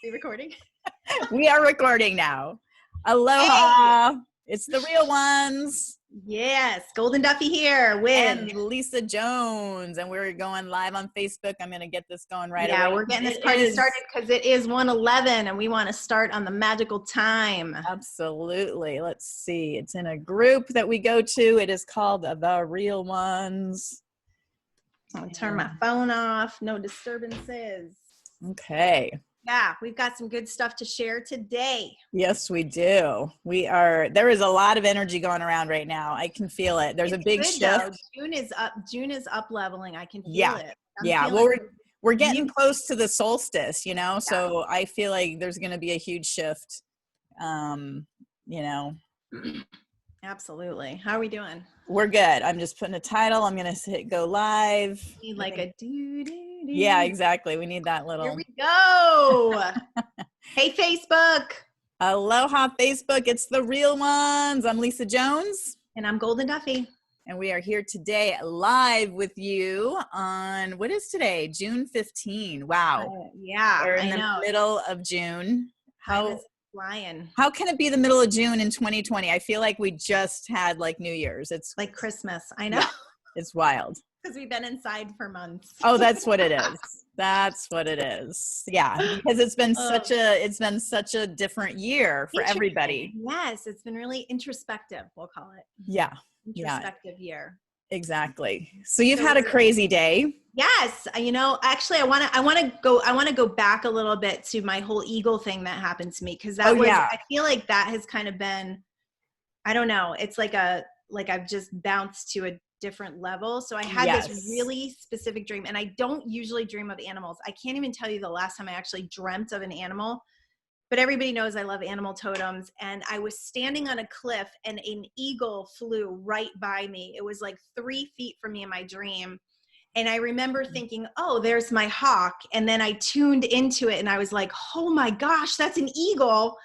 We recording? We are recording now. Aloha. Hey. It's the Real Ones. Yes. Goldyn Duffy here with and Lisa Jones. And we're going live on Facebook. I'm going to get this going right away. Yeah, we're getting this party started because it is 1:11 and we want to start on the magical time. Absolutely. Let's see. It's in a group that we go to. It is called The Real Ones. I'll turn my phone off. No disturbances. Okay. Yeah, we've got some good stuff to share today. Yes, we do. There is a lot of energy going around right now. I can feel it. There's a big shift. Though. June is up leveling. I can feel it. Well, we're getting close to the solstice, so I feel like there's going to be a huge shift. Absolutely. How are we doing? We're good. I'm just putting a title. I'm going to hit go live. Need like a doo-doo. Yeah, exactly. We need that little. Here we go. Hey, Facebook. Aloha, Facebook. It's The Real Ones. I'm Lisa Jones. And I'm Goldyn Duffy. And we are here today live with you on, what is today? June 15. Wow. Yeah, we're in the middle of June. How flying. How can it be the middle of June in 2020? I feel like we just had like New Year's. It's like Christmas. I know. Yeah, it's wild. Because we've been inside for months. Oh, that's what it is. That's what it is. Yeah, because it's been such a different year for everybody. Yes, it's been really introspective, we'll call it. Yeah. Introspective year. Exactly. So you've had a crazy day. Yes. Actually I want to go back a little bit to my whole eagle thing that happened to me. Cause I feel like that has kind of been, I don't know. It's like I've just bounced to a different level. So I had this really specific dream, and I don't usually dream of animals. I can't even tell you the last time I actually dreamt of an animal, but everybody knows I love animal totems. And I was standing on a cliff and an eagle flew right by me. It was like 3 feet from me in my dream. And I remember thinking, oh, there's my hawk. And then I tuned into it and I was like, oh my gosh, that's an eagle.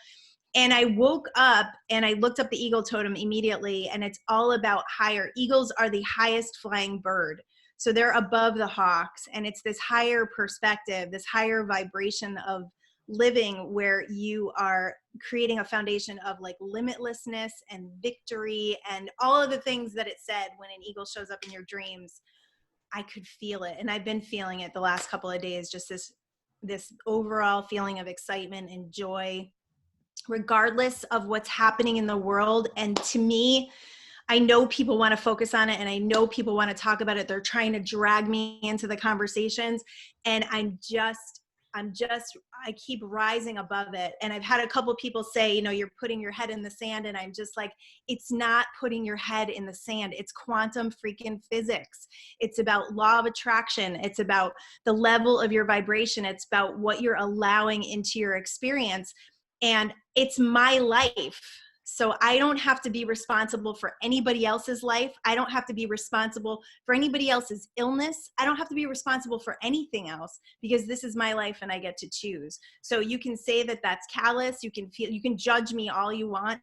And I woke up and I looked up the eagle totem immediately, and it's all about higher. Eagles are the highest flying bird. So they're above the hawks, and it's this higher perspective, this higher vibration of living where you are creating a foundation of like limitlessness and victory and all of the things that it said when an eagle shows up in your dreams. I could feel it. And I've been feeling it the last couple of days, just this overall feeling of excitement and joy, regardless of what's happening in the world. And to me, I know people want to focus on it, and I know people want to talk about it. They're trying to drag me into the conversations, and I keep rising above it. And I've had a couple of people say, you're putting your head in the sand. And I'm just like, it's not putting your head in the sand. It's quantum freaking physics. It's about law of attraction. It's about the level of your vibration. It's about what you're allowing into your experience. And it's my life. So I don't have to be responsible for anybody else's life. I don't have to be responsible for anybody else's illness. I don't have to be responsible for anything else, because this is my life and I get to choose. So you can say that that's callous. You can judge me all you want.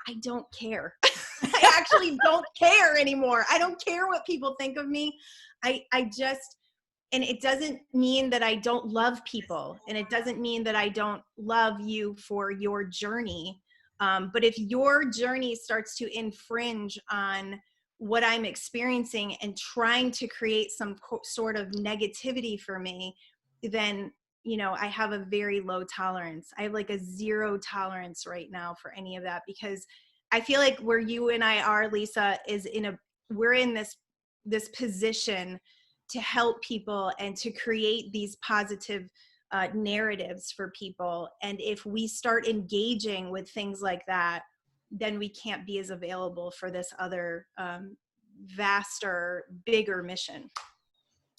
I don't care. I actually don't care anymore. I don't care what people think of me. And it doesn't mean that I don't love people, and it doesn't mean that I don't love you for your journey. But if your journey starts to infringe on what I'm experiencing and trying to create some sort of negativity for me, then, I have a very low tolerance. I have like a 0 tolerance right now for any of that, because I feel like where you and I are, Lisa, we're in this position to help people and to create these positive narratives for people. And if we start engaging with things like that, then we can't be as available for this other vaster, bigger mission.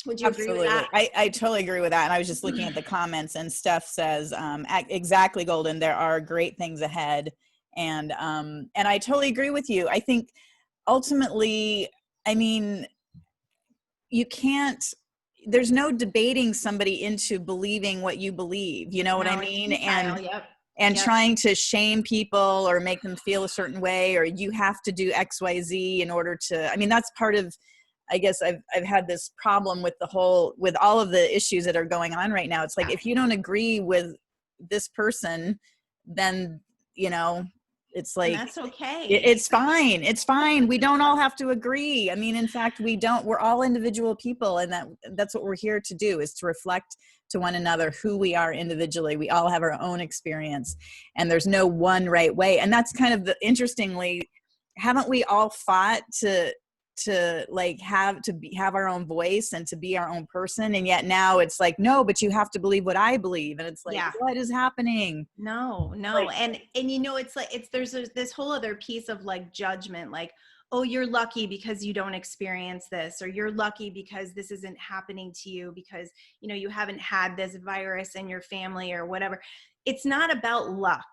Would you agree with that? I totally agree with that. And I was just looking at the comments, and Steph says, exactly, Goldyn, there are great things ahead. And I totally agree with you. I think ultimately, there's no debating somebody into believing what you believe, what I mean? And trying to shame people or make them feel a certain way, or you have to do X, Y, Z in order to, that's part of, I guess I've had this problem with all of the issues that are going on right now. It's like, if you don't agree with this person, then, it's like, and that's okay. It's fine. It's fine. We don't all have to agree. I mean, in fact, we're all individual people, and that's what we're here to do, is to reflect to one another who we are individually. We all have our own experience, and there's no one right way. And that's kind of interestingly, haven't we all fought to like have our own voice and to be our own person? And yet now it's like, no, but you have to believe what I believe. And it's like, what is happening? No. Like, and it's like, there's this whole other piece of like judgment, like, oh, you're lucky because you don't experience this, or you're lucky because this isn't happening to you because, you haven't had this virus in your family or whatever. It's not about luck.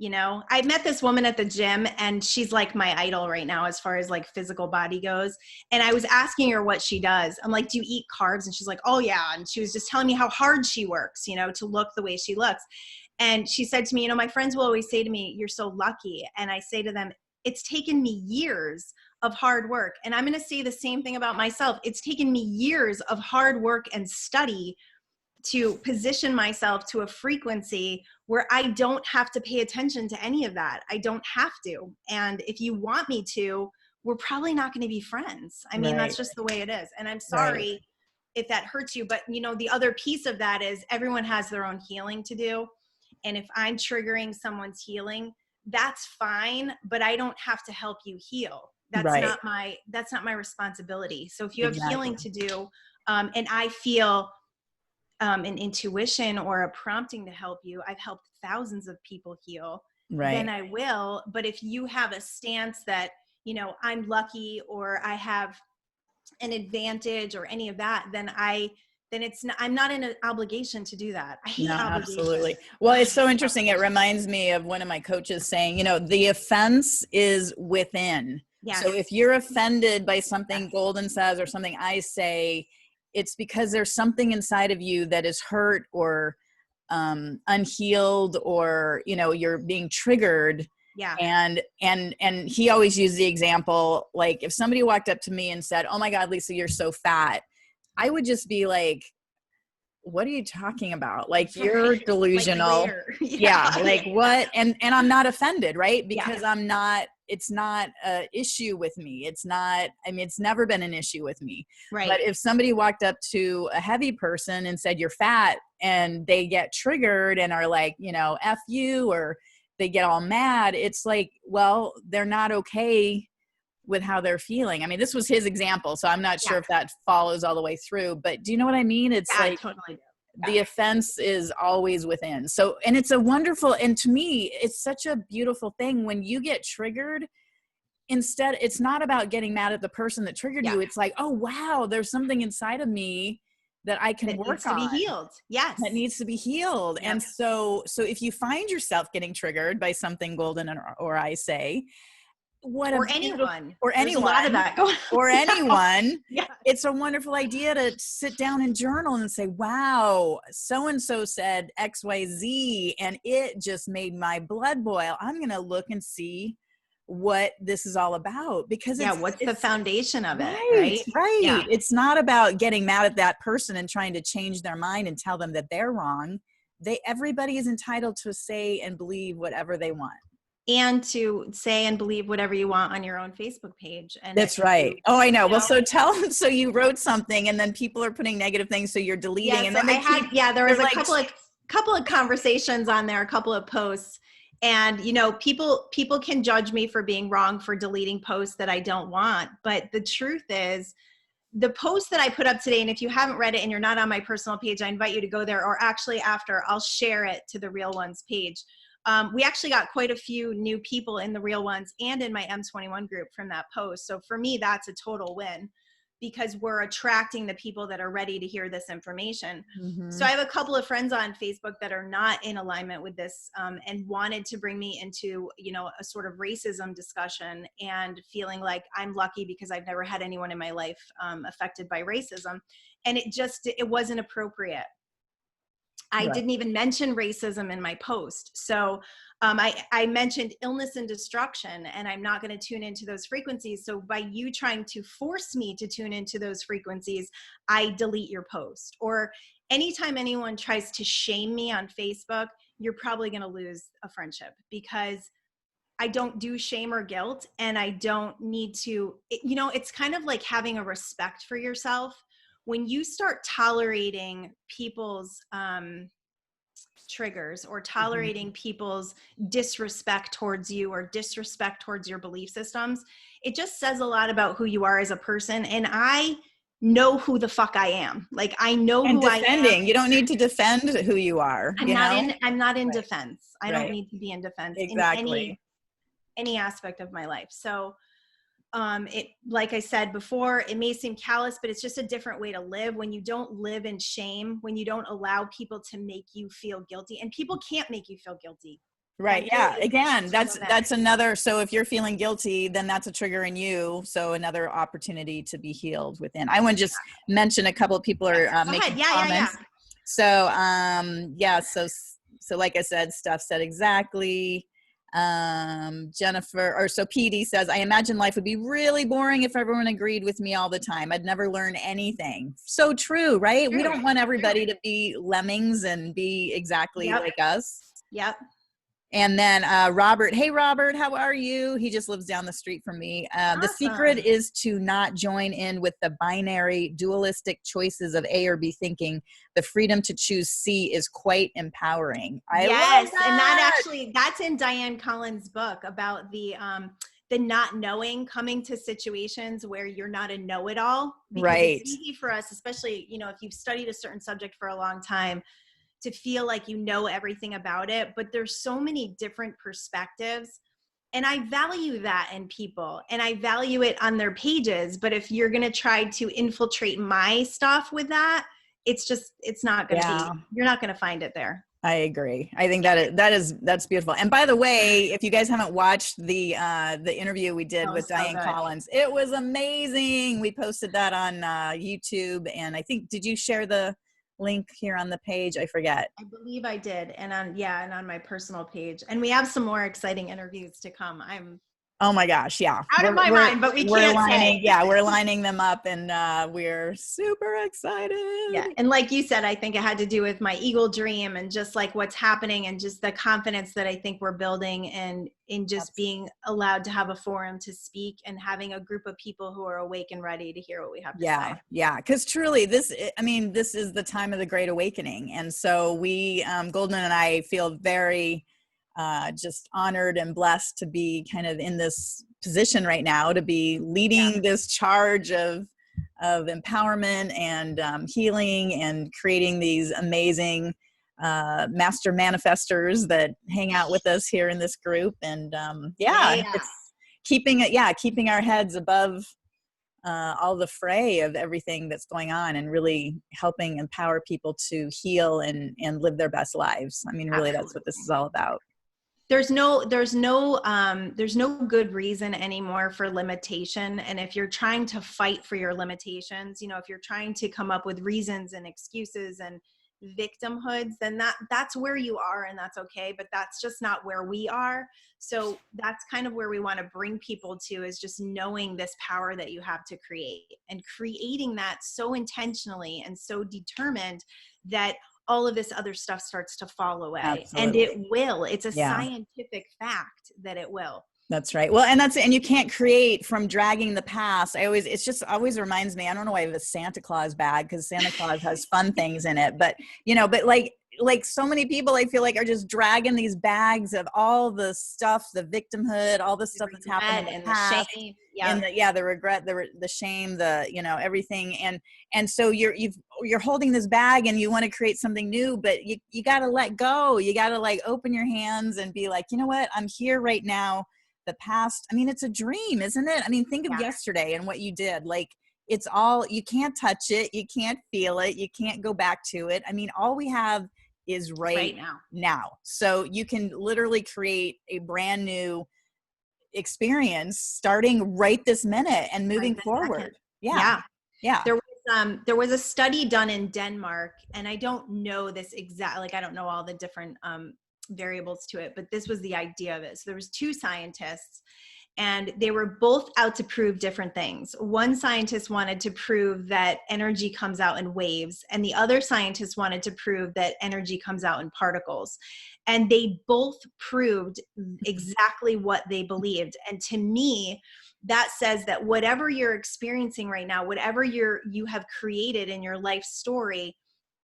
I met this woman at the gym, and she's like my idol right now as far as like physical body goes. And I was asking her what she does. I'm like, do you eat carbs? And she's like, oh yeah. And she was just telling me how hard she works, to look the way she looks. And she said to me, my friends will always say to me, you're so lucky. And I say to them, it's taken me years of hard work. And I'm going to say the same thing about myself. It's taken me years of hard work and study to position myself to a frequency where I don't have to pay attention to any of that. I don't have to. And if you want me to, we're probably not going to be friends. I mean, that's just the way it is. And I'm sorry if that hurts you, but the other piece of that is everyone has their own healing to do. And if I'm triggering someone's healing, that's fine, but I don't have to help you heal. That's not my responsibility. So if you have healing to do, and I feel an intuition or a prompting to help you, I've helped thousands of people heal, then I will. But if you have a stance that, I'm lucky or I have an advantage or any of that, then I'm not in an obligation to do that. I hate obligations. Absolutely. Well, it's so interesting. It reminds me of one of my coaches saying, the offense is within. Yes. So if you're offended by something Goldyn says or something I say, it's because there's something inside of you that is hurt or unhealed, or, you're being triggered. Yeah. And he always used the example, like if somebody walked up to me and said, oh my God, Lisa, you're so fat, I would just be like, what are you talking about? Like, you're delusional. Like, like what? And I'm not offended, right? Because it's not an issue with me. It's never been an issue with me. Right. But if somebody walked up to a heavy person and said, you're fat, and they get triggered and are like, F you, or they get all mad, it's like, well, they're not okay with how they're feeling. I mean, this was his example, so I'm not sure if that follows all the way through, but do you know what I mean? It's like, totally. The offense is always within. So, and it's a wonderful, and to me, it's such a beautiful thing when you get triggered. Instead, it's not about getting mad at the person that triggered you. It's like, oh wow, there's something inside of me that I can work on. That needs to be healed. Yes. That needs to be healed. Yep. And so if you find yourself getting triggered by something Goldyn or I say, anyone, there's a lot of that going on. Or anyone, it's a wonderful idea to sit down and journal and say, wow, so-and-so said XYZ, and it just made my blood boil. I'm going to look and see what this is all about, because what's the foundation of it? Right. Yeah. It's not about getting mad at that person and trying to change their mind and tell them that they're wrong. Everybody is entitled to say and believe whatever they want. And to say and believe whatever you want on your own Facebook page. And that's right. I know. Well, so tell them, so you wrote something and then people are putting negative things, so you're deleting. And then there was a couple of conversations on there, a couple of posts. And, people can judge me for being wrong for deleting posts that I don't want. But the truth is, the post that I put up today, and if you haven't read it and you're not on my personal page, I invite you to go there, or actually after, I'll share it to the Real Onez page. We actually got quite a few new people in the Real Onez and in my M21 group from that post. So for me, that's a total win, because we're attracting the people that are ready to hear this information. Mm-hmm. So I have a couple of friends on Facebook that are not in alignment with this, and wanted to bring me into, a sort of racism discussion, and feeling like I'm lucky because I've never had anyone in my life affected by racism. And it wasn't appropriate. I didn't even mention racism in my post. So I mentioned illness and destruction, and I'm not going to tune into those frequencies. So by you trying to force me to tune into those frequencies, I delete your post. Or anytime anyone tries to shame me on Facebook, you're probably going to lose a friendship, because I don't do shame or guilt, and I don't need to, it's kind of like having a respect for yourself. When you start tolerating people's triggers, or tolerating people's disrespect towards you, or disrespect towards your belief systems, it just says a lot about who you are as a person. And I know who the fuck I am. Like, I know who I am. You don't need to defend who you are. I'm not in right. defense. I don't need to be in defense exactly. in any aspect of my life. So it, like I said before, it may seem callous, but it's just a different way to live. When you don't live in shame, when you don't allow people to make you feel guilty, and people can't make you feel guilty. Right. Yeah. Again, that's another. So if you're feeling guilty, then that's a trigger in you. So another opportunity to be healed within. I want to just mention a couple of people are making comments. So, So like I said, Steph said exactly. Jennifer, so PD says, I imagine life would be really boring if everyone agreed with me all the time. I'd never learn anything. So true, right? True. We don't want everybody to be lemmings and be exactly like us. Yep. And then Robert, hey Robert, how are you? He just lives down the street from me. Awesome. The secret is to not join in with the binary dualistic choices of A or B thinking. The freedom to choose C is quite empowering. I love that. And that's in Diane Collins' book about the not knowing, coming to situations where you're not a know-it-all. Because it's easy for us, especially, if you've studied a certain subject for a long time, to feel like you know everything about it, but there's so many different perspectives. And I value that in people, and I value it on their pages. But if you're going to try to infiltrate my stuff with that, it's not going to be, you're not going to find it there. I agree. I think that's beautiful. And by the way, if you guys haven't watched the interview we did with Diane Collins, it was amazing. We posted that on YouTube, and I think, did you share the link here on the page? I forget. I believe I did. And on my personal page. And we have some more exciting interviews to come. Oh my gosh. Yeah. Out of my mind, but we're lining them up, and we're super excited. Yeah. And like you said, I think it had to do with my Eagle dream, and just like what's happening, and just the confidence that I think we're building, and in just being allowed to have a forum to speak, and having a group of people who are awake and ready to hear what we have to say. Yeah. Because truly this is the time of the Great Awakening. And so we, Goldyn and I, feel very just honored and blessed to be kind of in this position right now, to be leading this charge of empowerment and healing, and creating these amazing master manifestors that hang out with us here in this group. And it's keeping our heads above all the fray of everything that's going on, and really helping empower people to heal and live their best lives. I mean, really, that's what this is all about. There's no good reason anymore for limitation. And if you're trying to fight for your limitations, if you're trying to come up with reasons and excuses and victimhoods, then that's where you are, and that's okay. But that's just not where we are. So that's kind of where we want to bring people to, is just knowing this power that you have to create, and creating that so intentionally and so determined that all of this other stuff starts to fall away. Absolutely. And it will. It's a scientific fact that it will. That's right. Well, and you can't create from dragging the past. It always reminds me, I don't know why I have a Santa Claus bag, because Santa Claus has fun things in it, but like so many people, I feel like, are just dragging these bags of all the stuff, the victimhood, all the stuff that's happened in the past, the shame, and the regret, the shame, everything. And so you're holding this bag, and you want to create something new, but you got to let go. You got to like open your hands and be like, you know what? I'm here right now. The past, I mean, it's a dream, isn't it? I mean, think of yesterday and what you did. Like, it's all, you can't touch it. You can't feel it. You can't go back to it. I mean, all we have is right now. So you can literally create a brand new experience starting right this minute and moving forward. Yeah. There was a study done in Denmark, and I don't know this exact, I don't know all the different variables to it, but this was the idea of it. So there was two scientists, and they were both out to prove different things. One scientist wanted to prove that energy comes out in waves, and the other scientist wanted to prove that energy comes out in particles. And they both proved exactly what they believed. And to me, that says that whatever you're experiencing right now, whatever you have created in your life story,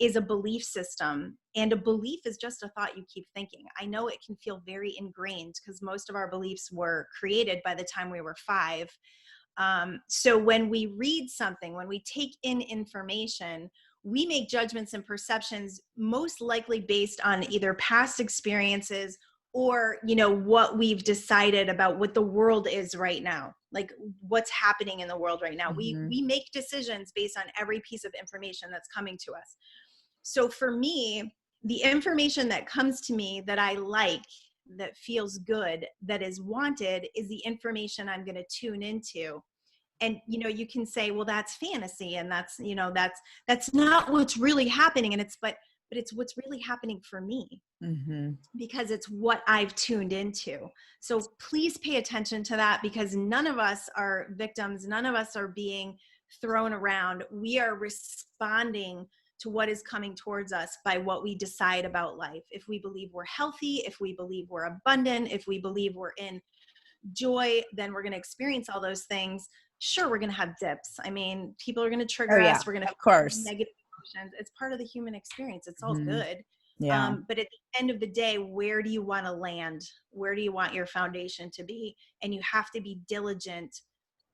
is a belief system. And a belief is just a thought you keep thinking. I know it can feel very ingrained because most of our beliefs were created by the time we were 5. So when we read something, when we take in information, we make judgments and perceptions most likely based on either past experiences or, what we've decided about what the world is right now, like what's happening in the world right now. Mm-hmm. We make decisions based on every piece of information that's coming to us. So for me, the information that comes to me that I like, that feels good, that is wanted, is the information I'm going to tune into. And, you can say, well, that's fantasy. And that's, that's not what's really happening. And but it's what's really happening for me, mm-hmm. because it's what I've tuned into. So please pay attention to that, because none of us are victims. None of us are being thrown around. We are responding to what is coming towards us by what we decide about life. If we believe we're healthy, if we believe we're abundant, if we believe we're in joy, then we're going to experience all those things. Sure, we're going to have dips. I mean, people are going to trigger us. We're going to have negative emotions. It's part of the human experience. It's all good. Yeah. But at the end of the day, where do you want to land? Where do you want your foundation to be? And you have to be diligent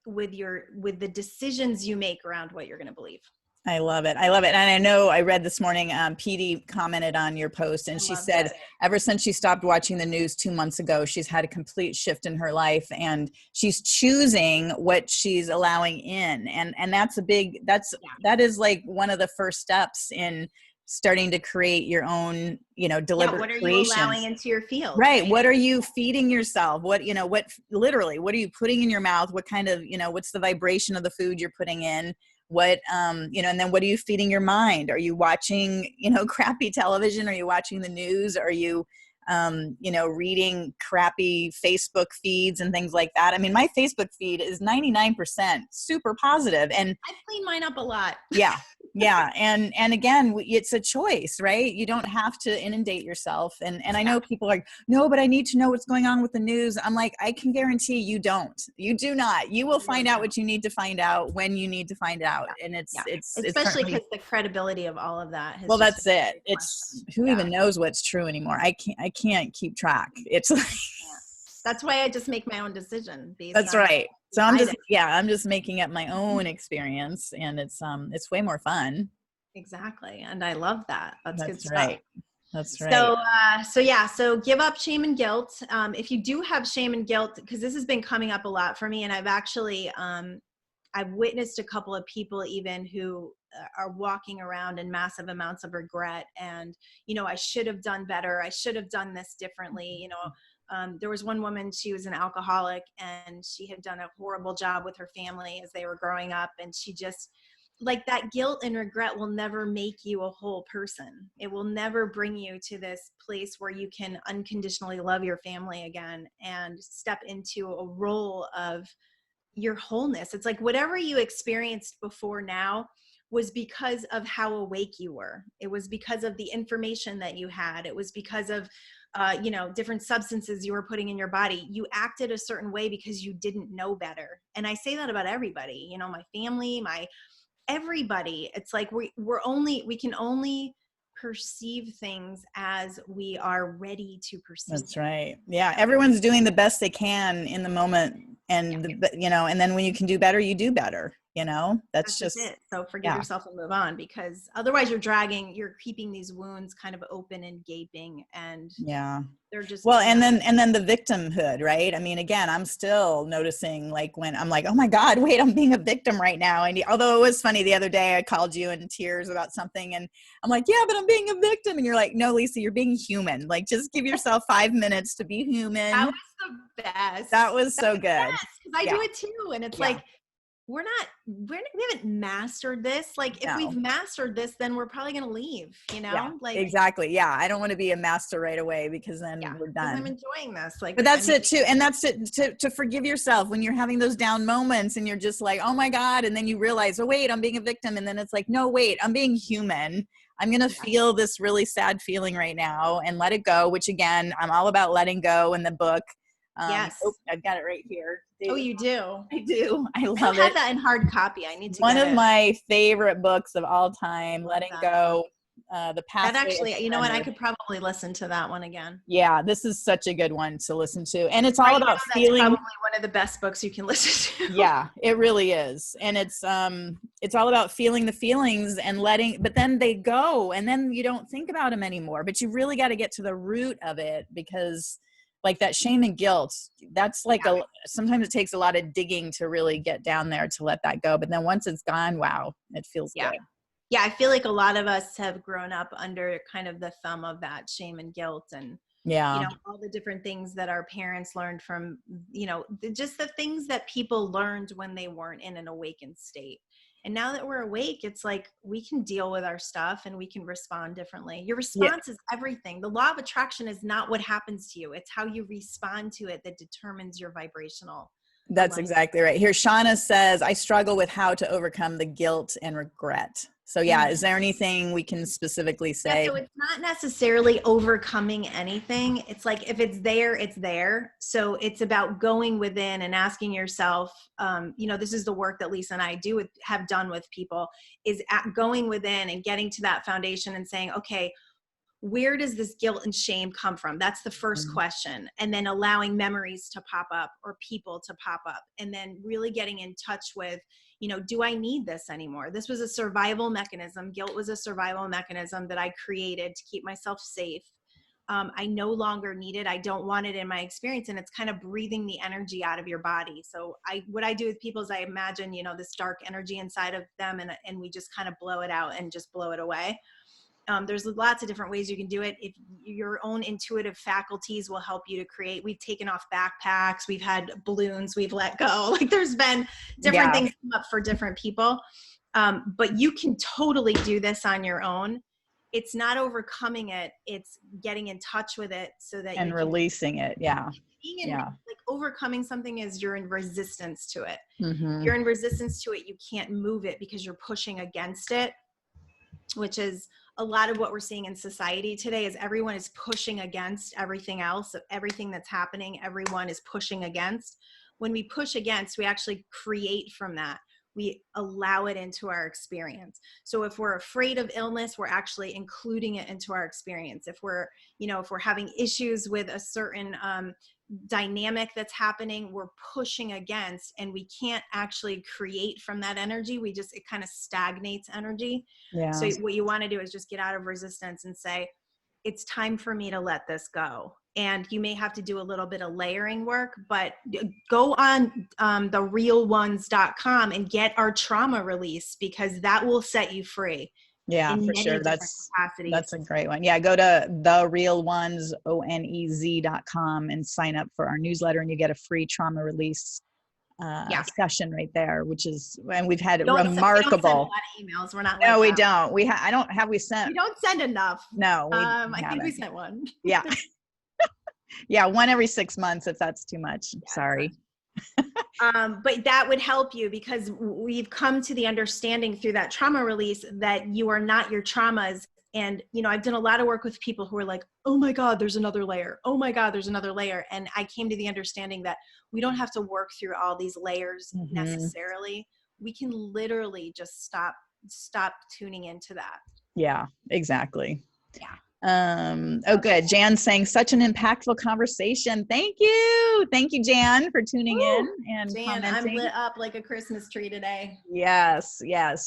with the decisions you make around what you're going to believe. I love it. And I know I read this morning, Petey commented on your post, and she said ever since she stopped watching the news 2 months ago, she's had a complete shift in her life, and she's choosing what she's allowing in. And that is like one of the first steps in starting to create your own, deliberate what are creations. You allowing into your field? Right. What are you feeding yourself? What are you putting in your mouth? What kind of, what's the vibration of the food you're putting in? What, and then what are you feeding your mind? Are you watching, crappy television? Are you watching the news? Are you, reading crappy Facebook feeds and things like that? I mean, my Facebook feed is 99% super positive, and I clean mine up a lot. Yeah. Yeah. And again, it's a choice, right? You don't have to inundate yourself. And I know people are like, no, but I need to know what's going on with the news. I'm like, I can guarantee you don't. You do not. You will find out what you need to find out when you need to find out. And it's especially because the credibility of all of that. That's it. It's who even knows what's true anymore. I can't keep track. It's like, that's why I just make my own decision. That's right. So I'm just making up my own experience, and it's way more fun. Exactly. And I love that. That's good stuff. Right. That's right. So give up shame and guilt. If you do have shame and guilt, because this has been coming up a lot for me, and I've actually, I've witnessed a couple of people even who are walking around in massive amounts of regret. And, I should have done better. I should have done this differently. There was one woman, she was an alcoholic, and she had done a horrible job with her family as they were growing up. And she just, like, that guilt and regret will never make you a whole person. It will never bring you to this place where you can unconditionally love your family again and step into a role of your wholeness. It's like whatever you experienced before now was because of how awake you were. It was because of the information that you had. It was because of different substances you were putting in your body. You acted a certain way because you didn't know better. And I say that about everybody, my family, everybody. It's like we can only perceive things as we are ready to perceive. That's right. Yeah. Everyone's doing the best they can in the moment. And, and then when you can do better, you do better. That's just it. So forgive yourself and move on, because otherwise you're keeping these wounds kind of open and gaping, and they're just, and then the victimhood, right? I mean, again, I'm still noticing, like, when I'm like, oh my God, wait, I'm being a victim right now. And although it was funny, the other day I called you in tears about something, and I'm like, yeah, but I'm being a victim. And you're like, no, Lisa, you're being human. Like, just give yourself 5 minutes to be human. That was the best. That was so good. Because I do it too. And it's like, we haven't mastered this. Like if we've mastered this, then we're probably going to leave, you know? Yeah, like exactly. Yeah. I don't want to be a master right away because then we're done. I'm enjoying this. Like, but that's it too. And that's it to forgive yourself when you're having those down moments and you're just like, oh my God. And then you realize, oh wait, I'm being a victim. And then it's like, no, wait, I'm being human. I'm going to feel this really sad feeling right now and let it go, which again, I'm all about letting go in the book. Yes. Oh, I've got it right here. Oh, you do? I do. I love it. I don't have that in hard copy. I need to One get of my favorite books of all time, Letting Go, the Pathway. That actually, you know what? I could probably listen to that one again. Yeah, this is such a good one to listen to. And it's all about feeling. That's probably one of the best books you can listen to. Yeah, it really is. And it's all about feeling the feelings and letting, but then they go and then you don't think about them anymore. But you really got to get to the root of it because like that shame and guilt, that's like sometimes it takes a lot of digging to really get down there to let that go. But then once it's gone, wow, it feels good. Yeah, I feel like a lot of us have grown up under kind of the thumb of that shame and guilt and, you know, all the different things that our parents learned from, you know, just the things that people learned when they weren't in an awakened state. And now that we're awake, it's like we can deal with our stuff and we can respond differently. Your response is everything. The law of attraction is not what happens to you. It's how you respond to it that determines your vibrational. That's exactly right. Here, Shauna says, I struggle with how to overcome the guilt and regret. So yeah, is there anything we can specifically say? So it's not necessarily overcoming anything. It's like, if it's there, it's there. So it's about going within and asking yourself, you know, this is the work that Lisa and I have done with people, is going within and getting to that foundation and saying, okay, where does this guilt and shame come from? That's the first question. And then allowing memories to pop up or people to pop up. And then really getting in touch with, you know, do I need this anymore? This was a survival mechanism. Guilt was a survival mechanism that I created to keep myself safe. I no longer need it. I don't want it in my experience. And it's kind of breathing the energy out of your body. So what I do with people is I imagine, you know, this dark energy inside of them and we just kind of blow it out and just blow it away. There's lots of different ways you can do it. If your own intuitive faculties will help you to create, we've taken off backpacks, we've had balloons, we've let go. Like there's been different things come up for different people. But you can totally do this on your own. It's not overcoming it. It's getting in touch with it so that and releasing it. Yeah. Like overcoming something is you're in resistance to it. You're in resistance to it. You can't move it because you're pushing against it, which is a lot of what we're seeing in society today is everyone is pushing against everything else. Everything that's happening, everyone is pushing against. When we push against, we actually create from that. We allow it into our experience. So if we're afraid of illness, we're actually including it into our experience. If we're having issues with a certain dynamic that's happening, we're pushing against, and we can't actually create from that energy. It kind of stagnates energy. So what you want to do is just get out of resistance and say, it's time for me to let this go. And you may have to do a little bit of layering work, but go on the realonez.com and get our trauma release, because that will set you free. Yeah, for sure. That's a great one. Yeah, go to therealonez.com and sign up for our newsletter, and you get a free trauma release session right there, and we've had remarkable. We don't send a lot of emails. We're not. No, we don't. We sent. We don't send enough. No, I think we sent one. Yeah. Yeah, one every 6 months if that's too much. Sorry. But that would help you, because we've come to the understanding through that trauma release that you are not your traumas. And, you know, I've done a lot of work with people who are like, oh my God, there's another layer. Oh my God, there's another layer. And I came to the understanding that we don't have to work through all these layers necessarily. We can literally just stop tuning into that. Yeah, exactly. Yeah. Good. Jan's saying such an impactful conversation. Thank you, Jan, for tuning in and Jan, commenting. I'm lit up like a Christmas tree today. Yes,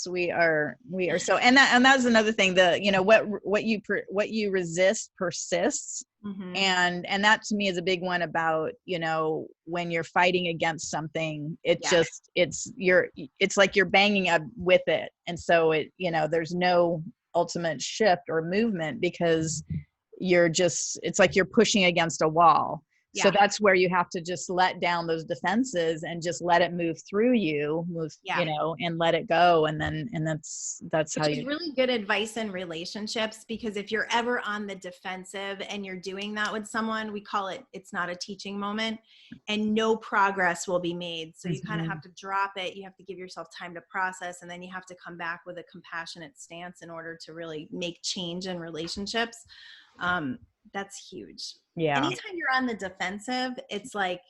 we are. So, and that's another thing. What you resist persists, and that to me is a big one about, you know, when you're fighting against something, it's like you're banging up with it, and so there's no ultimate shift or movement, because it's like you're pushing against a wall. So that's where you have to just let down those defenses and just let it move through you, you know, and let it go. And that's how Which is really good advice in relationships, because if you're ever on the defensive and you're doing that with someone, we call it, it's not a teaching moment, and no progress will be made. So you kind of have to drop it. You have to give yourself time to process, and then you have to come back with a compassionate stance in order to really make change in relationships. That's huge. Yeah. Anytime you're on the defensive, it's like,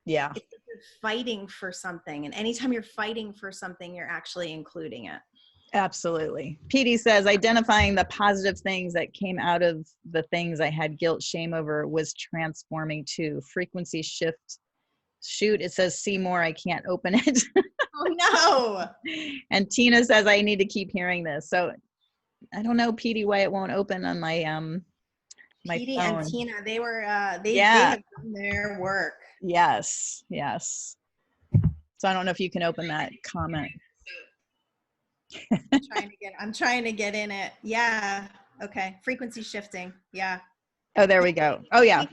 it's like you're fighting for something. And anytime you're fighting for something, you're actually including it. Absolutely. PD says, identifying the positive things that came out of the things I had guilt, shame over was transforming too. Frequency shift. Shoot, it says see more. I can't open it. Oh no. And Tina says, I need to keep hearing this. So I don't know, PD, why it won't open on my my PD phone. and Tina, they were they have done their work. Yes. So I don't know if you can open that comment. I'm trying to get in it. Yeah. Okay. Frequency shifting. Yeah. Oh, there we go. Oh yeah.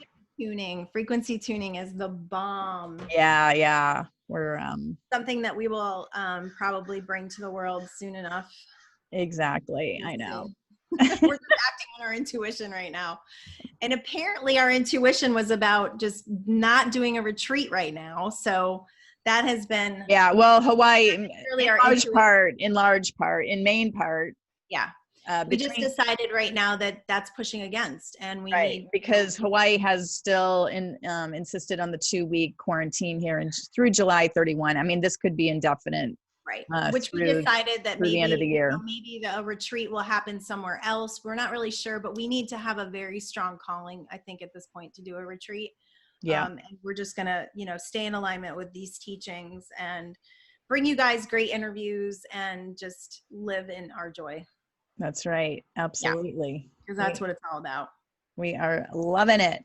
Frequency tuning is the bomb. Yeah. We're something that we will probably bring to the world soon enough. Exactly. I know. We're just acting on our intuition right now. And apparently our intuition was about just not doing a retreat right now. So that has been. Yeah. Well, Hawaii, in large part, in main part. Yeah. We just decided right now that that's pushing against, and we need, because Hawaii has still insisted on the 2-week quarantine here and through July 31. I mean, this could be indefinite. Right. Which we decided that maybe the end of the year. Maybe a retreat will happen somewhere else. We're not really sure, but we need to have a very strong calling, I think, at this point to do a retreat. Yeah. And we're just going to, stay in alignment with these teachings and bring you guys great interviews and just live in our joy. That's right. Absolutely. Because that's what it's all about. We are loving it.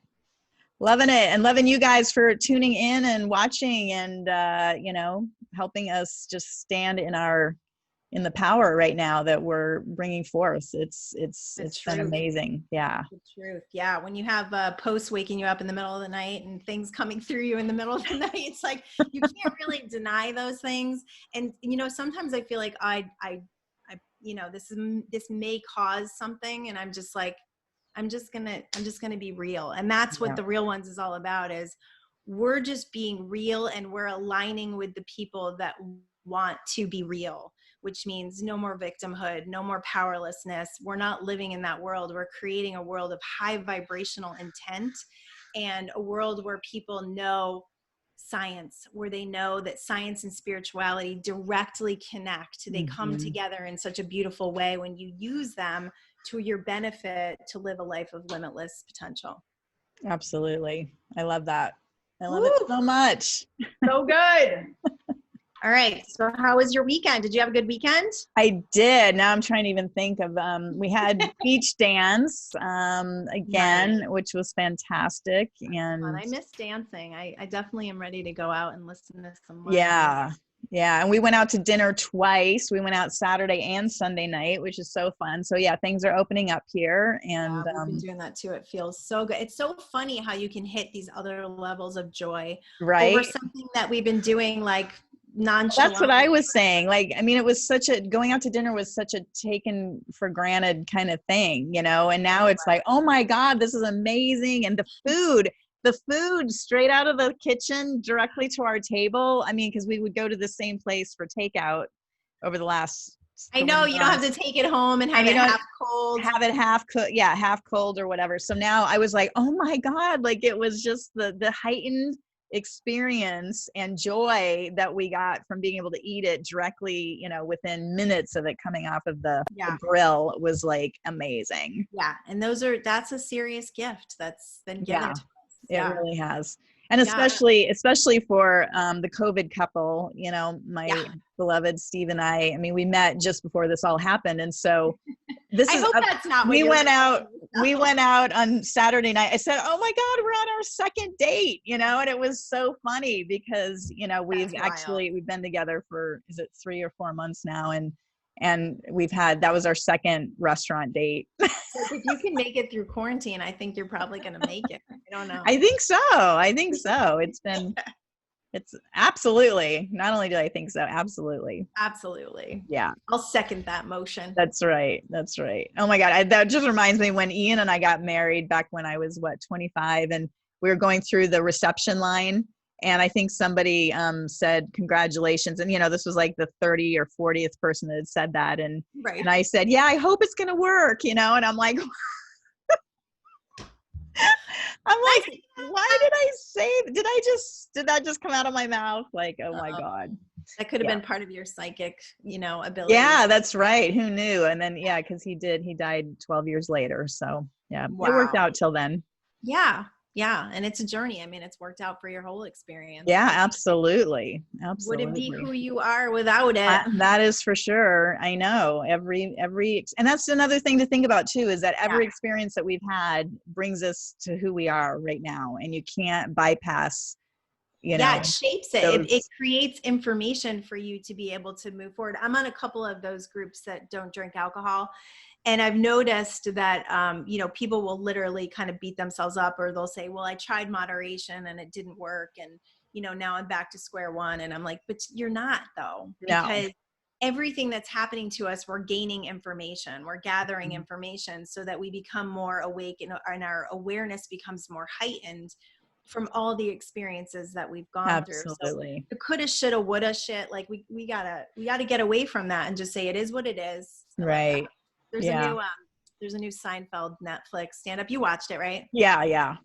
And loving you guys for tuning in and watching and, helping us just stand in the power right now that we're bringing forth. It's been amazing. Yeah. The truth. Yeah. When you have posts waking you up in the middle of the night and things coming through you in the middle of the night, it's like, you can't really deny those things. And, sometimes I feel like this may cause something, and I'm just like, I'm just gonna be real. And that's what the Real Ones is all about, is we're just being real, and we're aligning with the people that want to be real, which means no more victimhood, no more powerlessness. We're not living in that world. We're creating a world of high vibrational intent, and a world where people know science, where they know that science and spirituality directly connect. They come together in such a beautiful way when you use them to your benefit to live a life of limitless potential. Absolutely. I love that. I love it so much. So good. All right. So how was your weekend? Did you have a good weekend? I did. Now I'm trying to even think of, we had beach dance again, which was fantastic. And I miss dancing. I definitely am ready to go out and listen to some. Yeah. And we went out to dinner twice. We went out Saturday and Sunday night, which is so fun. So yeah, things are opening up here, and we've been doing that too. It feels so good. It's so funny how you can hit these other levels of joy over something that we've been doing like nonchalant. That's what I was saying. Like, I mean, it was going out to dinner was such a taken for granted kind of thing, and now it's like, oh my God, this is amazing. And the food straight out of the kitchen directly to our table. I mean, because we would go to the same place for takeout over the last. I know you don't have to take it home and have it half cold. Have it half cooked, half cold or whatever. So now I was like, oh my God, like it was just the heightened experience and joy that we got from being able to eat it directly, within minutes of it coming off of the grill was like amazing. Yeah. And that's a serious gift that's been given to us. It really has. And especially for the COVID couple, my beloved Steve and I mean, we met just before this all happened. And so I hope that's not what we went out on Saturday night. I said, oh my God, we're on our second date, and it was so funny because, we've been together for, is it 3 or 4 months now? And that was our second restaurant date. So if you can make it through quarantine, I think you're probably going to make it. I don't know. I think so. It's absolutely. Not only do I think so, absolutely. Absolutely. Yeah. I'll second that motion. That's right. Oh my God. That just reminds me when Ian and I got married back when I was 25, and we were going through the reception line. And I think somebody said, congratulations. And, this was like the 30 or 40th person that had said that. And I said, yeah, I hope it's going to work, and I'm like, why did I say, did that just come out of my mouth? Like, oh my God. That could have been part of your psychic, ability. Yeah, that's right. Who knew? And then, because he died 12 years later. So yeah, It worked out till then. Yeah. Yeah. And it's a journey. I mean, it's worked out for your whole experience. Yeah, absolutely. Wouldn't be who you are without it. That is for sure. I know every, and that's another thing to think about too, is that every experience that we've had brings us to who we are right now. And you can't bypass, it shapes it. It creates information for you to be able to move forward. I'm on a couple of those groups that don't drink alcohol. And I've noticed that, people will literally kind of beat themselves up, or they'll say, well, I tried moderation and it didn't work. And, now I'm back to square one. And I'm like, but you're not though, because everything that's happening to us, we're gaining information, we're gathering information so that we become more awake and our awareness becomes more heightened from all the experiences that we've gone through. Absolutely. So the coulda, shoulda, woulda shit, like we gotta get away from that and just say it is what it is. Right. There's a new Seinfeld Netflix stand-up. You watched it, right? Yeah, yeah.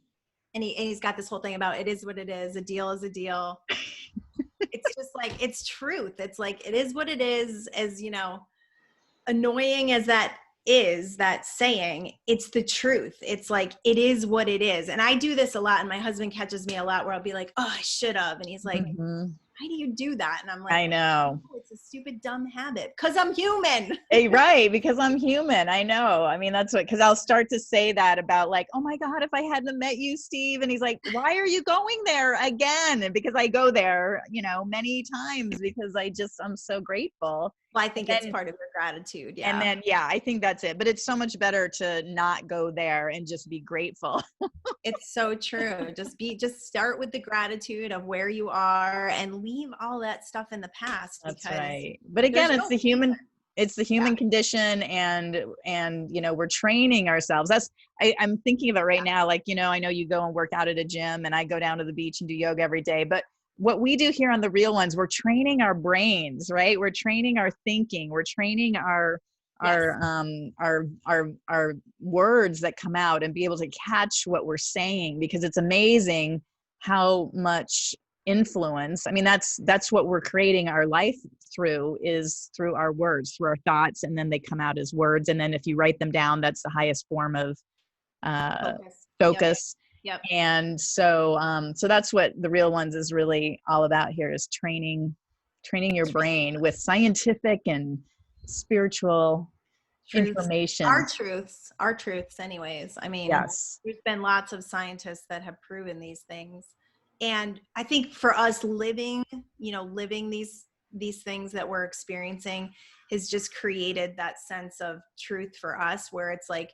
And he's got this whole thing about it is what it is. A deal is a deal. It's just like, it's truth. It's like, it is what it is. As annoying as that is, that saying, it's the truth. It's like, it is what it is. And I do this a lot. And my husband catches me a lot where I'll be like, oh, I should have. And he's like, why do you do that? And I'm like, I know. Oh, it's a stupid, dumb habit. Because I'm human. Hey, right. Because I'm human. I know. I mean, because I'll start to say that about like, oh my God, if I hadn't met you, Steve. And he's like, why are you going there again? And because I go there, many times because I'm so grateful. Well, I think it's part of your gratitude. Yeah. And then, I think that's it. But it's so much better to not go there and just be grateful. It's so true. Just start with the gratitude of where you are and leave all that stuff in the past. That's right. But again, it's the human condition, and we're training ourselves. I'm thinking of it right now. Like, I know you go and work out at a gym, and I go down to the beach and do yoga every day, but what we do here on the Real Onez, we're training our brains, right? We're training our thinking. We're training our words that come out and be able to catch what we're saying, because it's amazing how much influence. I mean, that's what we're creating our life through, is through our words, through our thoughts, and then they come out as words. And then if you write them down, that's the highest form of focus. Yep. And so that's what the Real Onez is really all about here, is training your brain with scientific and spiritual information. Our truths anyways. I mean, there's been lots of scientists that have proven these things. And I think for us living these things that we're experiencing has just created that sense of truth for us, where it's like,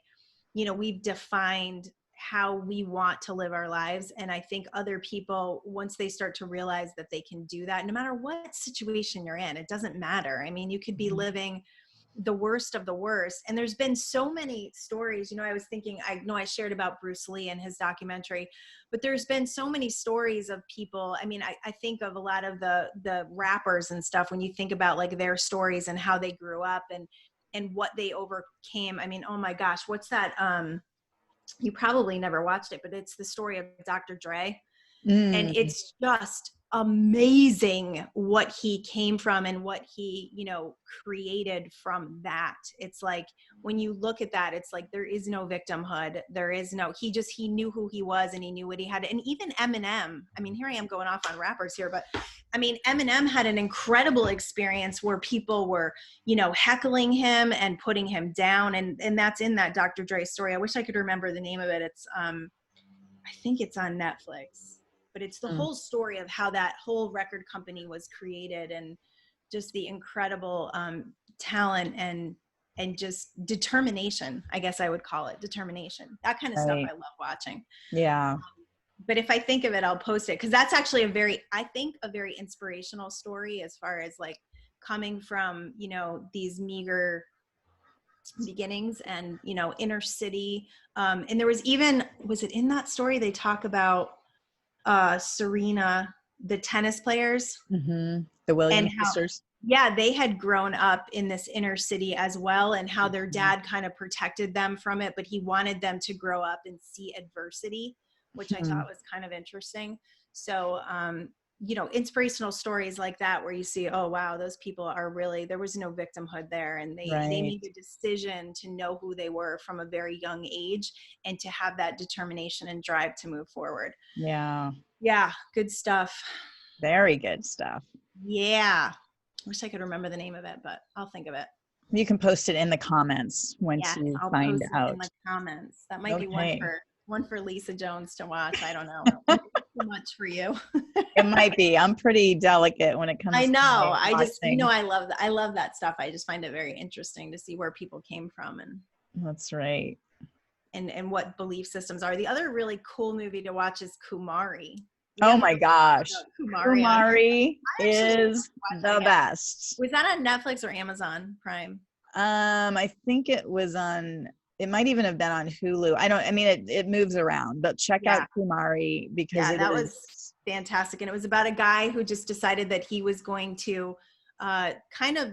we've defined how we want to live our lives. And I think other people, once they start to realize that they can do that, no matter what situation you're in, it doesn't matter. I mean, you could be living the worst of the worst. And there's been so many stories, I was thinking, I know I shared about Bruce Lee and his documentary, but there's been so many stories of people. I mean, I think of a lot of the rappers and stuff, when you think about like their stories and how they grew up and what they overcame. I mean, oh my gosh, what's that? You probably never watched it, but it's the story of Dr. Dre. And it's just amazing what he came from and what he, created from that. It's like, when you look at that, it's like, there is no victimhood. There is no, he knew who he was, and he knew what he had. And even Eminem, I mean, here I am going off on rappers here, but I mean, Eminem had an incredible experience where people were, heckling him and putting him down. And that's in that Dr. Dre story. I wish I could remember the name of it. It's, I think it's on Netflix. But it's the whole story of how that whole record company was created, and just the incredible talent and just determination. I guess I would call it determination. That kind of stuff I love watching. Yeah. but if I think of it, I'll post it. Cause that's actually I think a very inspirational story as far as like coming from, you know, these meager beginnings and, you know, inner city. And there was even, was it in that story? They talk about Serena, the tennis players, the Williams sisters. Yeah, they had grown up in this inner city as well, and how their dad kind of protected them from it, but he wanted them to grow up and see adversity, which I thought was kind of interesting. So, you know, inspirational stories like that where you see, oh, wow, those people are really, there was no victimhood there. And they made a decision to know who they were from a very young age and to have that determination and drive to move forward. Yeah. Yeah. Good stuff. Very good stuff. Yeah. I wish I could remember the name of it, but I'll think of it. You can post it in the comments once you find out. It in the comments. That might be one for Lisa Jones to watch. I don't know. Too much for you. It might be. I'm pretty delicate when it comes. I know. I just, you know, I love that stuff. I just find it very interesting to see where people came from, and that's right. And what belief systems are. The other really cool movie to watch is Kumari. Oh my gosh. Kumari is the best. Was that on Netflix or Amazon Prime? I think it was on, it might even have been on Hulu. It moves around, but check out Kumari because that was fantastic. And it was about a guy who just decided that he was going to kind of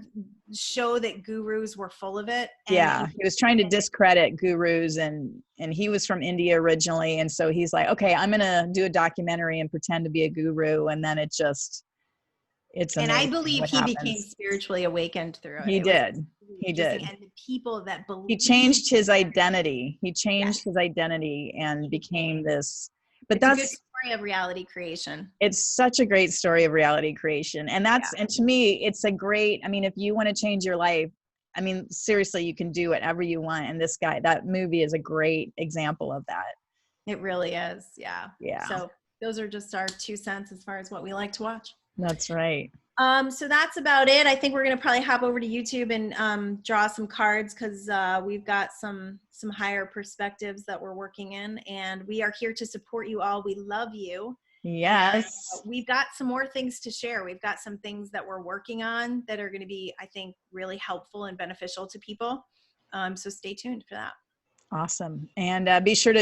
show that gurus were full of it. And he was trying to discredit gurus, and he was from India originally. And so he's like, okay, I'm going to do a documentary and pretend to be a guru. And then it's and I believe he became spiritually awakened through it. He did. And the people that believe. He changed his identity. His identity and became this. But that's a good story of reality creation. It's such a great story of reality creation. And and to me, it's a great, if you want to change your life, seriously, you can do whatever you want. And that movie is a great example of that. It really is. Yeah. Yeah. So those are just our 2 cents as far as what we like to watch. That's right. So that's about it. I think we're going to probably hop over to YouTube and draw some cards, because we've got some higher perspectives that we're working in, and we are here to support you all. We love you. Yes. We've got some more things to share. We've got some things that we're working on that are going to be, I think, really helpful and beneficial to people. So stay tuned for that. Awesome. And be sure to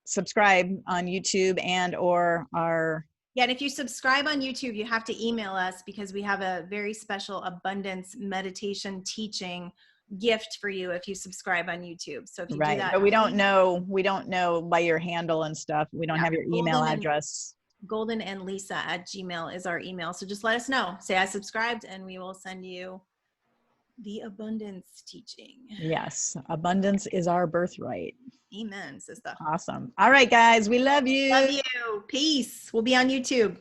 subscribe on YouTube or our. Yeah, and if you subscribe on YouTube, you have to email us, because we have a very special abundance meditation teaching gift for you if you subscribe on YouTube. So if you do that, but we don't know by your handle and stuff. We don't have your email address. GoldenandLisa@gmail is our email. So just let us know. Say I subscribed, and we will send you the abundance teaching. Yes, abundance is our birthright. Amen, sister. Awesome. All right, guys, we love you. Love you. Peace. We'll be on YouTube.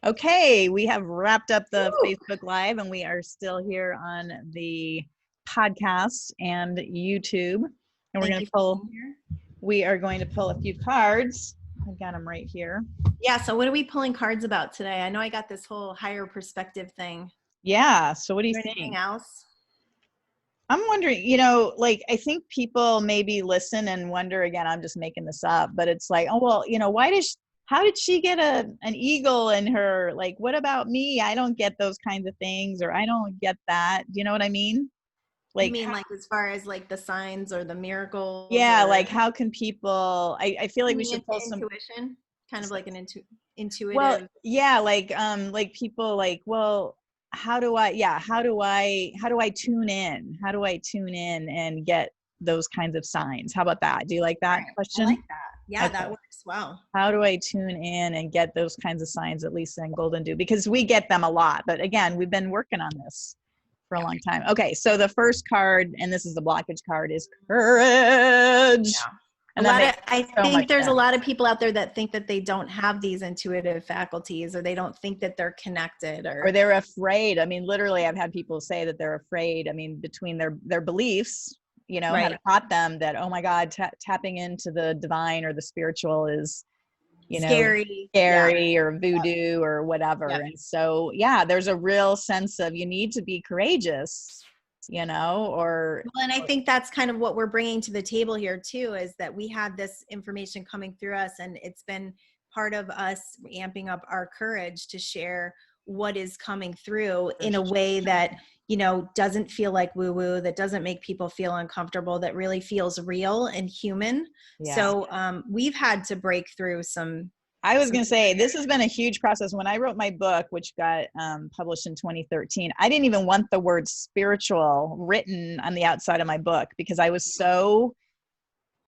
Okay, we have wrapped up the Facebook Live, and we are still here on the podcast and YouTube. And we are going to pull a few cards. I've got them right here. Yeah, so what are we pulling cards about today? I know I got this whole higher perspective thing. Yeah, so what do you think? Anything else? I'm wondering, I think people maybe listen and wonder, again, I'm just making this up, but it's like, oh, well, how did she get an eagle in her? Like, what about me? I don't get those kinds of things, or I don't get that. Do you know what I mean? Like, you mean like as far as like the signs or the miracles? Yeah. Like, how can people, I feel like we should pull some intuition, kind of like an intuitive. Well, yeah. Like people like, well, how do I tune in? How do I tune in and get those kinds of signs? How about that? Do you like that question? I like that. Yeah, okay. That works well. How do I tune in and get those kinds of signs that Lisa and Goldyn do? Because we get them a lot, but again, we've been working on this for a long time. Okay, so the first card, and this is the blockage card, is courage. Yeah. And I think there's a lot of people out there that think that they don't have these intuitive faculties, or they don't think that they're connected, or they're afraid. Literally, I've had people say that they're afraid. between their beliefs, have taught them that, oh my God, tapping into the divine or the spiritual is, scary or voodoo or whatever. And so, there's a real sense of, you need to be courageous or. Well, and I think that's kind of what we're bringing to the table here too, is that we had this information coming through us, and it's been part of us amping up our courage to share what is coming through in a way that, doesn't feel like woo woo, that doesn't make people feel uncomfortable, that really feels real and human. Yeah. So we've had to break through some. I was going to say, this has been a huge process. When I wrote my book, which got published in 2013, I didn't even want the word spiritual written on the outside of my book because I was so,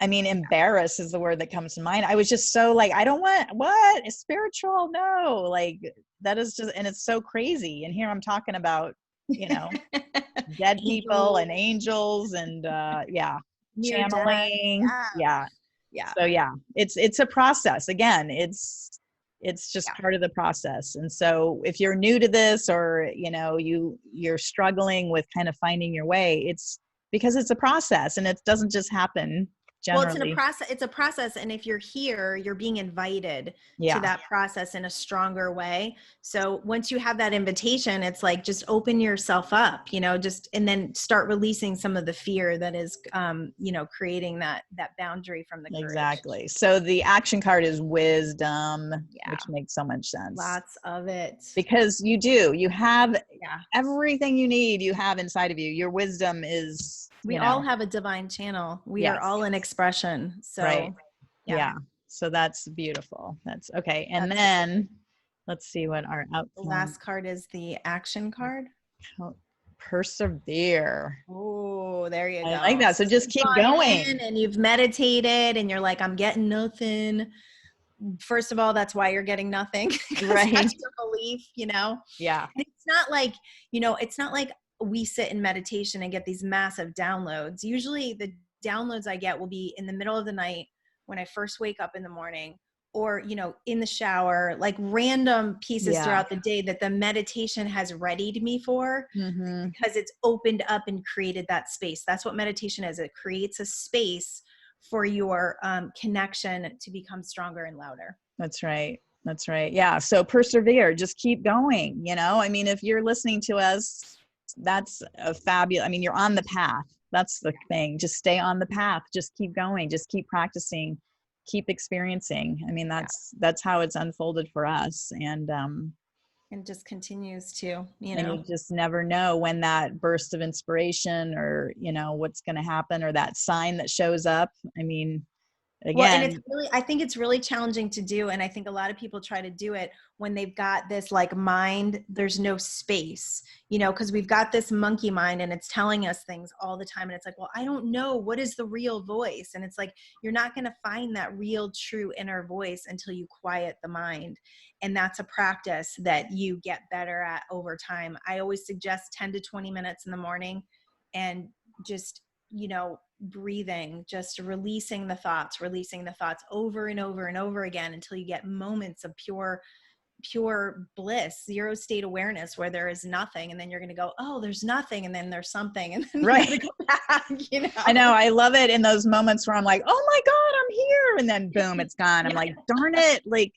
embarrassed is the word that comes to mind. I was just so like, I don't want, what? Spiritual? No, like that is just, and it's so crazy. And here I'm talking about, dead people and angels and channeling. Yeah. So yeah, it's a process. Again, it's just part of the process. And so if you're new to this, or you're struggling with kind of finding your way, it's because it's a process, and it doesn't just happen generally. Well, it's a process. And if you're here, you're being invited to that process in a stronger way. So once you have that invitation, it's like, just open yourself up, and then start releasing some of the fear that is, creating that boundary from the courage. Exactly. So the action card is wisdom, which makes so much sense. Lots of it. Because you have everything you need, you have inside of you. Your wisdom is, we all have a divine channel. We are all an expression. So yeah. So that's beautiful. That's okay. And then let's see what our outcome. The last card is the action card. Persevere. Oh, there you go. I like that. So just keep going. And you've meditated and you're like, I'm getting nothing. First of all, that's why you're getting nothing. Right. That's your belief, Yeah. And it's not like we sit in meditation and get these massive downloads. Usually the downloads I get will be in the middle of the night when I first wake up in the morning, or, in the shower, like random pieces throughout the day that the meditation has readied me for, because it's opened up and created that space. That's what meditation is. It creates a space for your connection to become stronger and louder. That's right. That's right. Yeah. So persevere, just keep going. If you're listening to us, that's a fabulous, you're on the path. That's the thing. Just stay on the path. Just keep going. Just keep practicing, keep experiencing. That's how it's unfolded for us. And just continues to, and you just never know when that burst of inspiration or, what's going to happen, or that sign that shows up. Again, well, and I think it's really challenging to do. And I think a lot of people try to do it when they've got this like mind, there's no space, because we've got this monkey mind and it's telling us things all the time. And it's like, well, I don't know, what is the real voice? And it's like, you're not going to find that real, true inner voice until you quiet the mind. And that's a practice that you get better at over time. I always suggest 10 to 20 minutes in the morning, and just, breathing, just releasing the thoughts over and over and over again until you get moments of pure bliss, zero state awareness, where there is nothing. And then you're going to go, oh, there's nothing. And then there's something. And then right. Go back, I know. I love it in those moments where I'm like, oh my God, I'm here. And then boom, it's gone. I'm like, darn it. Like,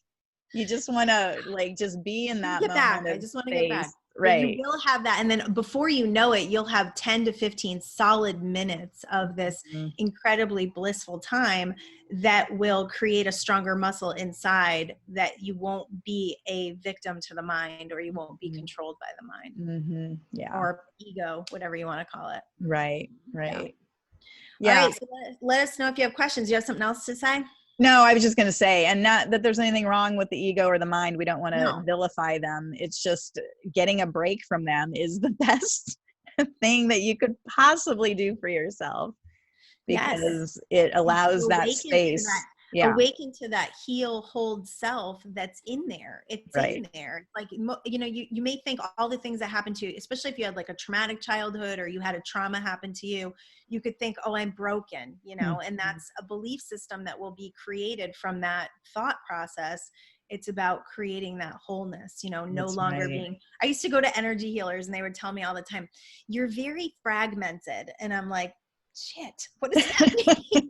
you just want to just be in that moment. I just want to get back. Right. You will have that. And then before you know it, you'll have 10 to 15 solid minutes of this incredibly blissful time that will create a stronger muscle inside, that you won't be a victim to the mind, or you won't be controlled by the mind. Yeah. Or ego, whatever you want to call it. Right. Yeah. All right. So let us know if you have questions. You have something else to say? No, I was just going to say, and not that there's anything wrong with the ego or the mind. We don't want to vilify them. It's just getting a break from them is the best thing that you could possibly do for yourself, because it allows that space. Awaken to that heal, hold self that's in there. It's in there. Like, you may think all the things that happened to you, especially if you had like a traumatic childhood or you had a trauma happen to you, you could think, oh, I'm broken, and that's a belief system that will be created from that thought process. It's about creating that wholeness, no longer being, I used to go to energy healers and they would tell me all the time, you're very fragmented. And I'm like, shit, what does that mean?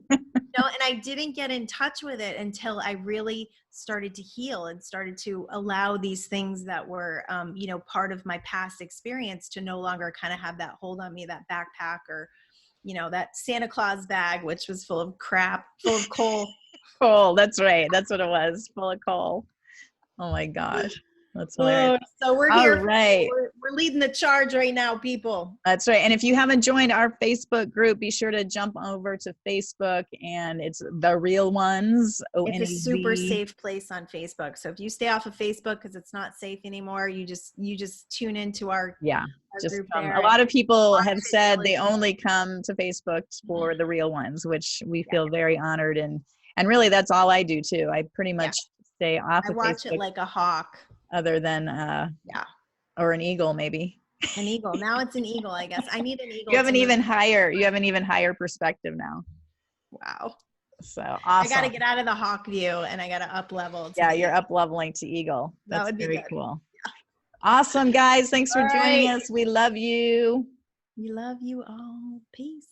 And I didn't get in touch with it until I really started to heal and started to allow these things that were, you know, part of my past experience to no longer kind of have that hold on me, that backpack, or, you know, that Santa Claus bag, which was full of crap, full of coal. Coal. That's right. That's what it was. Full of coal. Oh my gosh. That's hilarious. So we're here. All right. We're leading the charge right now, people. That's right. And if you haven't joined our Facebook group, be sure to jump over to Facebook, and it's The Real Onez. It's a super safe place on Facebook. So if you stay off of Facebook because it's not safe anymore, you just tune into our just group come. there. A lot of people have said they only come to Facebook for The Real Onez, which we feel very honored, and really that's all I do too. I pretty much stay off of Facebook. I watch it like a hawk. Other than or an eagle, maybe. An eagle. Now it's an eagle, I guess. I need an eagle. You have an even higher perspective now. Wow. So awesome. I got to get out of the hawk view and I got to up level. Yeah, you're up leveling to eagle. That's that would be very good. Cool. Yeah. Awesome, guys. Thanks for joining us. We love you. We love you all. Peace.